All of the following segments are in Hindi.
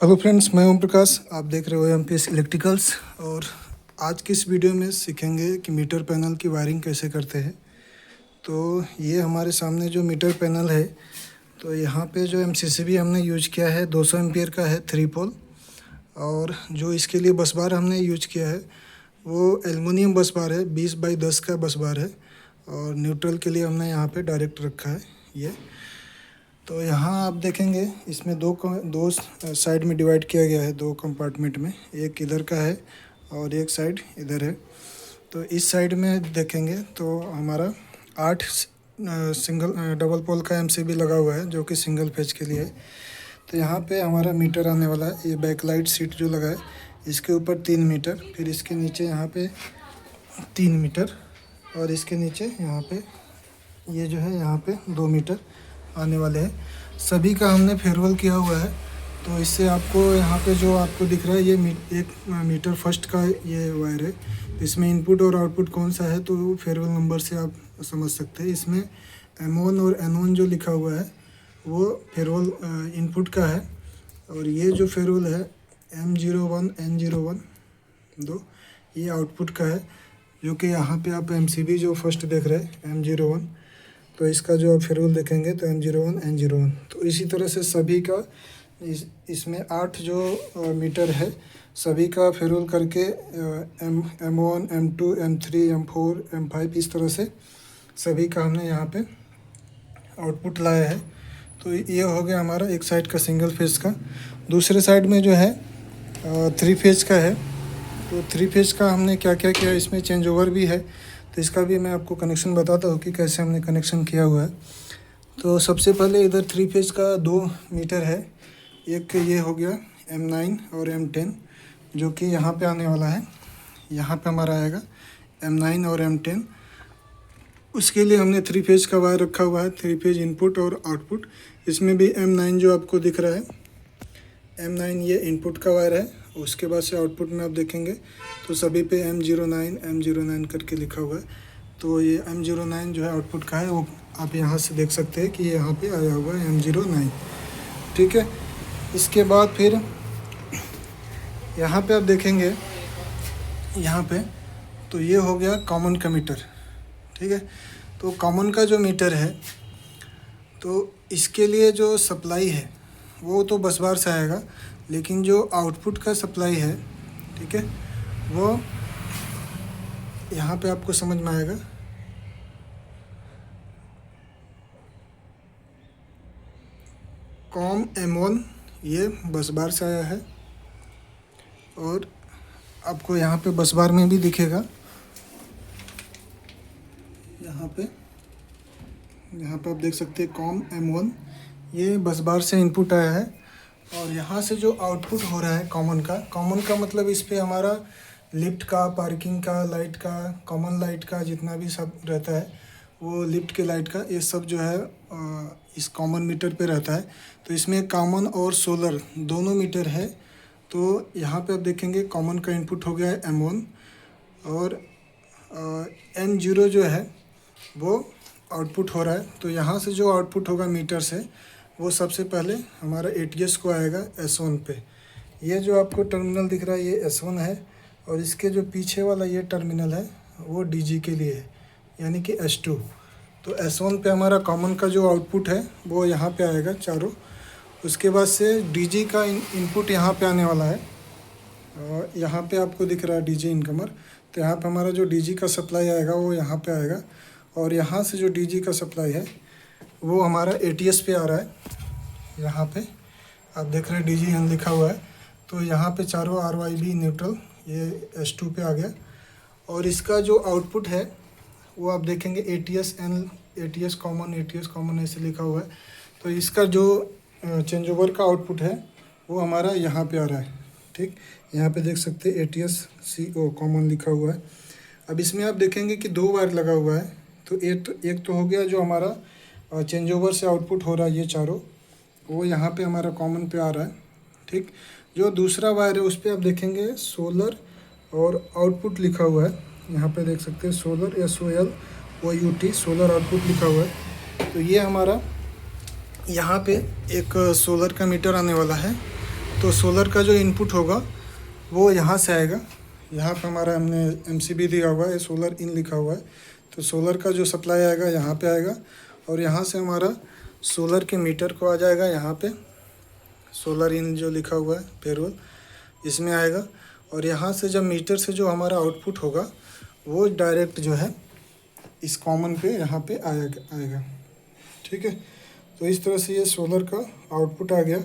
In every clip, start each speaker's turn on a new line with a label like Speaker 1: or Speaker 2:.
Speaker 1: हेलो फ्रेंड्स, मैं ओम प्रकाश। आप देख रहे हो एमपीएस इलेक्ट्रिकल्स। और आज की इस वीडियो में सीखेंगे कि मीटर पैनल की वायरिंग कैसे करते हैं। तो ये हमारे सामने जो मीटर पैनल है, तो यहाँ पे जो एमसीसीबी हमने यूज किया है 200 एम्पियर का है 3 पोल। और जो इसके लिए बस बार हमने यूज किया है वो एल्युमिनियम बस बार है, 20x10 का बस बार है। और न्यूट्रल के लिए हमने यहाँ पे डायरेक्ट रखा है ये। तो यहाँ आप देखेंगे इसमें दो साइड में डिवाइड किया गया है, दो कंपार्टमेंट में। एक इधर का है और एक साइड इधर है। तो इस साइड में देखेंगे तो हमारा 8 डबल पोल का एमसीबी लगा हुआ है, जो कि सिंगल फेज के लिए है। तो यहाँ पे हमारा मीटर आने वाला है। ये बैकलाइट सीट जो लगा है इसके ऊपर 3 मीटर, फिर इसके नीचे यहाँ पे 3 मीटर, और इसके नीचे यहाँ पे ये जो है यहाँ पे 2 मीटर आने वाले हैं। सभी का हमने फेयरवेल किया हुआ है। तो इससे आपको यहाँ पे जो आपको दिख रहा है ये एक मीटर फर्स्ट का ये वायर है। इसमें इनपुट और आउटपुट कौन सा है तो फेयरवेल नंबर से आप समझ सकते हैं। इसमें M1 और N1 जो लिखा हुआ है वो फेयरवेल इनपुट का है, और ये जो फेयरवेल है M01 N01 दो, ये आउटपुट का है। जो कि यहाँ पे आप MCB जो फर्स्ट देख रहे हैं M01, तो इसका जो आप फेयरवेल देखेंगे तो M01 N01। तो इसी तरह से सभी का इसमें 8 जो मीटर है सभी का फेयरवेल करके M1 M2 M3 M4 M5 इस तरह से सभी का हमने यहाँ पे आउटपुट लाया है। तो ये हो गया हमारा एक साइड का सिंगल फेज का। दूसरे साइड में जो है 3 फेज का है। तो 3 फेज का हमने क्या क्या किया, इसमें चेंज ओवर भी है। तो इसका भी मैं आपको कनेक्शन बताता हूँ कि कैसे हमने कनेक्शन किया हुआ है। तो सबसे पहले इधर 3 फेज का 2 मीटर है। एक ये हो गया M9 और M10, जो कि यहाँ पे आने वाला है। यहाँ पे हमारा आएगा M9 और M10। उसके लिए हमने 3 फेज का वायर रखा हुआ है, 3 फेज इनपुट और आउटपुट। इसमें भी M9 जो आपको दिख रहा है, M9 ये इनपुट का वायर है। उसके बाद से आउटपुट में आप देखेंगे तो सभी पे M09 करके लिखा हुआ है। तो ये M09 जो है आउटपुट का है, वो आप यहाँ से देख सकते हैं कि यहाँ पे आया हुआ है M09। ठीक है। इसके बाद फिर यहाँ पे आप देखेंगे यहाँ पे, तो ये हो गया कॉमन का मीटर। ठीक है। तो कॉमन का जो मीटर है तो इसके लिए जो सप्लाई है वो तो बस बार से आएगा, लेकिन जो आउटपुट का सप्लाई है, ठीक है, वो यहाँ पे आपको समझ में आएगा। कॉम M1 ये बस बार से आया है, और आपको यहाँ पे बस बार में भी दिखेगा। यहाँ पे आप देख सकते हैं कॉम M1 ये बस बार से इनपुट आया है। और यहाँ से जो आउटपुट हो रहा है कॉमन का मतलब इस पे हमारा लिफ्ट का, पार्किंग का, लाइट का, कॉमन लाइट का जितना भी सब रहता है, वो लिफ्ट के लाइट का ये सब जो है इस कॉमन मीटर पे रहता है। तो इसमें कॉमन और सोलर दोनों मीटर है। तो यहाँ पे आप देखेंगे कॉमन का इनपुट हो गया है M1, और N0 जो है वो आउटपुट हो रहा है। तो यहाँ से जो आउटपुट होगा मीटर से, वो सबसे पहले हमारा ATS को आएगा S1 पे। ये जो आपको टर्मिनल दिख रहा है ये S1 है, और इसके जो पीछे वाला ये टर्मिनल है वो DG के लिए है, यानी कि S2। तो S1 पे हमारा कॉमन का जो आउटपुट है वो यहाँ पे आएगा चारों। उसके बाद से DG का इनपुट यहाँ पे आने वाला है, और यहाँ पे आपको दिख रहा है DG इनकमर। तो यहाँ पे हमारा जो DG का सप्लाई आएगा वो यहाँ पे आएगा, और यहाँ से जो DG का सप्लाई है वो हमारा ATS पे आ रहा है। यहाँ पे आप देख रहे हैं DG यहाँ लिखा हुआ है। तो यहाँ पे चारों RYB न्यूट्रल ये S2 पे आ गया। और इसका जो आउटपुट है वो आप देखेंगे ATS कॉमन ऐसे लिखा हुआ है। तो इसका जो चेंज ओवर का आउटपुट है वो हमारा यहाँ पे आ रहा है। ठीक, यहाँ पे देख सकते हैं ATS CO कॉमन लिखा हुआ है। अब इसमें आप देखेंगे कि 2 वायर लगा हुआ है। तो एक तो हो गया जो हमारा चेंज ओवर से आउटपुट हो रहा है, ये चारों वो यहाँ पे हमारा कॉमन पे आ रहा है। ठीक, जो दूसरा वायर है उस पर आप देखेंगे सोलर और आउटपुट लिखा हुआ है। यहाँ पे देख सकते हैं सोलर SOLOUT सोलर आउटपुट लिखा हुआ है। तो ये हमारा यहाँ पे एक सोलर का मीटर आने वाला है, तो सोलर का जो इनपुट होगा वो यहाँ से आएगा। यहाँ पर हमारा हमने MCB दिया हुआ है, सोलर इन लिखा हुआ है। तो सोलर का जो सप्लाई आएगा यहाँ पे आएगा और यहाँ से हमारा सोलर के मीटर को आ जाएगा यहाँ पे, सोलर इन जो लिखा हुआ है पेरोल इसमें आएगा। और यहाँ से जब मीटर से जो हमारा आउटपुट होगा वो डायरेक्ट जो है इस कॉमन पे यहाँ पे आएगा। ठीक है, तो इस तरह से ये सोलर का आउटपुट आ गया।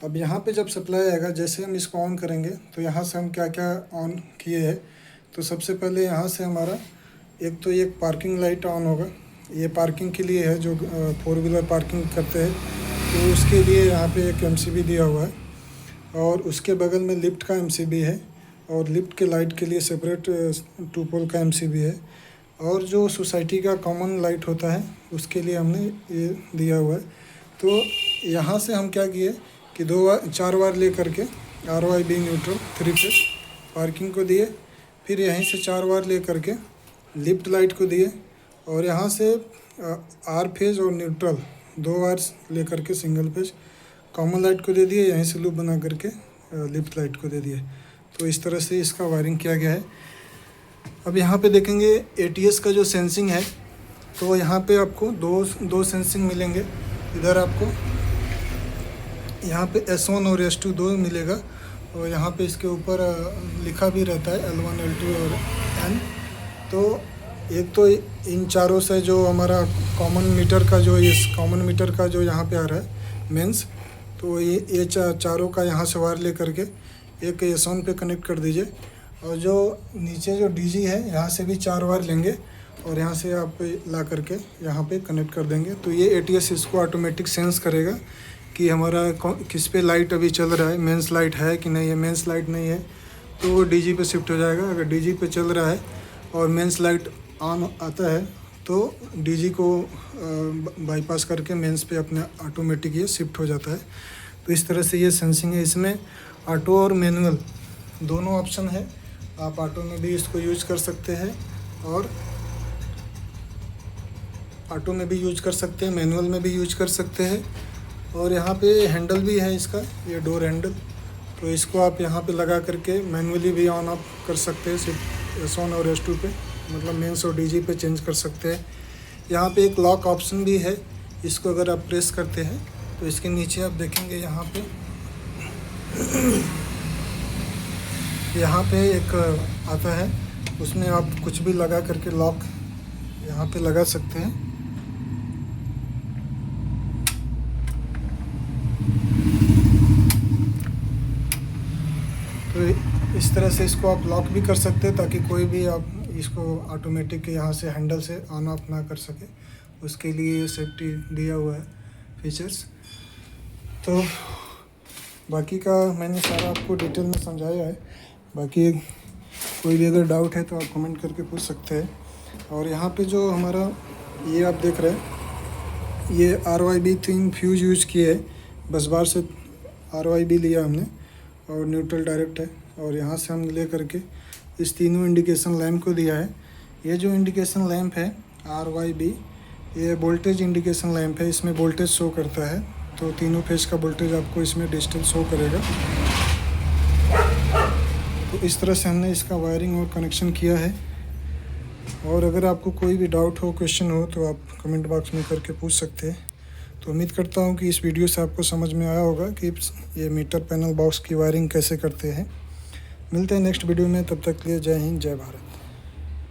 Speaker 1: अब यहाँ पे जब सप्लाई आएगा, जैसे हम इसको ऑन करेंगे तो यहाँ से हम क्या क्या ऑन किए हैं। तो सबसे पहले यहाँ से हमारा एक तो ये पार्किंग लाइट ऑन होगा, ये पार्किंग के लिए है जो 4 व्हीलर पार्किंग करते हैं, तो उसके लिए यहाँ पे एक MCB दिया हुआ है। और उसके बगल में लिफ्ट का MCB है और लिफ्ट के लाइट के लिए सेपरेट 2 पोल का MCB है। और जो सोसाइटी का कॉमन लाइट होता है उसके लिए हमने ये दिया हुआ है। तो यहाँ से हम क्या किए कि 4 बार ले करके RYB न्यूट्रल 3 फेज पार्किंग को दिए, फिर यहीं से 4 बार ले करके लिफ्ट लाइट को दिए और यहाँ से R फेज और न्यूट्रल 2 बार ले करके सिंगल फेज कॉमन लाइट को दे दिए, यहीं से लूप बना करके लिफ्ट लाइट को दे दिए। तो इस तरह से इसका वायरिंग किया गया है। अब यहाँ पे देखेंगे ATS का जो सेंसिंग है, तो यहाँ पे आपको दो सेंसिंग मिलेंगे। इधर आपको यहाँ पे S1 और S2 दो मिलेगा और यहाँ पे इसके ऊपर लिखा भी रहता है L1 L2 और N। तो एक तो इन चारों से जो हमारा कॉमन मीटर का जो इस कॉमन मीटर का जो यहाँ पे आ रहा है मेंस, तो ये चारों का यहाँ से वायर ले करके एक S1 पे कनेक्ट कर दीजिए। और जो नीचे जो DG है यहाँ से भी 4 वायर लेंगे और यहाँ से आप ला करके यहाँ पे कनेक्ट कर देंगे। तो ये ATS इसको ऑटोमेटिक सेंस करेगा कि हमारा किस पे लाइट अभी चल रहा है, मेंस लाइट है कि नहीं है। मेंस लाइट नहीं है तो वो DG पे शिफ्ट हो जाएगा। अगर DG पे चल रहा है और मेंस लाइट ऑन आता है तो DG को बाईपास करके मेंस पे अपने ऑटोमेटिक ये शिफ्ट हो जाता है। तो इस तरह से ये सेंसिंग है। इसमें ऑटो और मैनुअल दोनों ऑप्शन है। आप ऑटो में भी इसको यूज कर सकते हैं और ऑटो में भी यूज कर सकते हैं, मैनुअल में भी यूज कर सकते हैं। और यहाँ पे हैंडल भी है इसका, ये डोर हैंडल, तो इसको आप यहाँ पे लगा करके मैनुअली भी ऑन ऑफ कर सकते हैं, सिर्फ S1 और S2 पे, मतलब मेंस और DG पे चेंज कर सकते हैं। यहाँ पे एक लॉक ऑप्शन भी है, इसको अगर आप प्रेस करते हैं तो इसके नीचे आप देखेंगे यहाँ पे एक आता है, उसमें आप कुछ भी लगा करके लॉक यहाँ पे लगा सकते हैं। तो इस तरह से इसको आप लॉक भी कर सकते हैं ताकि कोई भी आप इसको ऑटोमेटिक यहाँ से हैंडल से ऑन ऑफ ना कर सके, उसके लिए सेफ्टी दिया हुआ है फीचर्स। तो बाकी का मैंने सारा आपको डिटेल में समझाया है। बाकी कोई भी अगर डाउट है तो आप कमेंट करके पूछ सकते हैं। और यहाँ पे जो हमारा ये आप देख रहे हैं, ये RYB 3 फ्यूज यूज किए है, बस बार से RYB लिया हमने और न्यूट्रल डायरेक्ट है। और यहाँ से हम ले करके इस तीनों इंडिकेशन लैंप को दिया है। ये जो इंडिकेशन लैंप है RYB, ये वोल्टेज इंडिकेशन लैंप है, इसमें वोल्टेज शो करता है। तो तीनों फेज का वोल्टेज आपको इसमें डिजिटल शो करेगा। तो इस तरह से हमने इसका वायरिंग और कनेक्शन किया है। और अगर आपको कोई भी डाउट हो, क्वेश्चन हो, तो आप कमेंट बॉक्स में करके पूछ सकते हैं। तो उम्मीद करता हूँ कि इस वीडियो से आपको समझ में आया होगा कि ये मीटर पैनल बॉक्स की वायरिंग कैसे करते हैं। मिलते हैं नेक्स्ट वीडियो में, तब तक के लिए जय हिंद, जय भारत।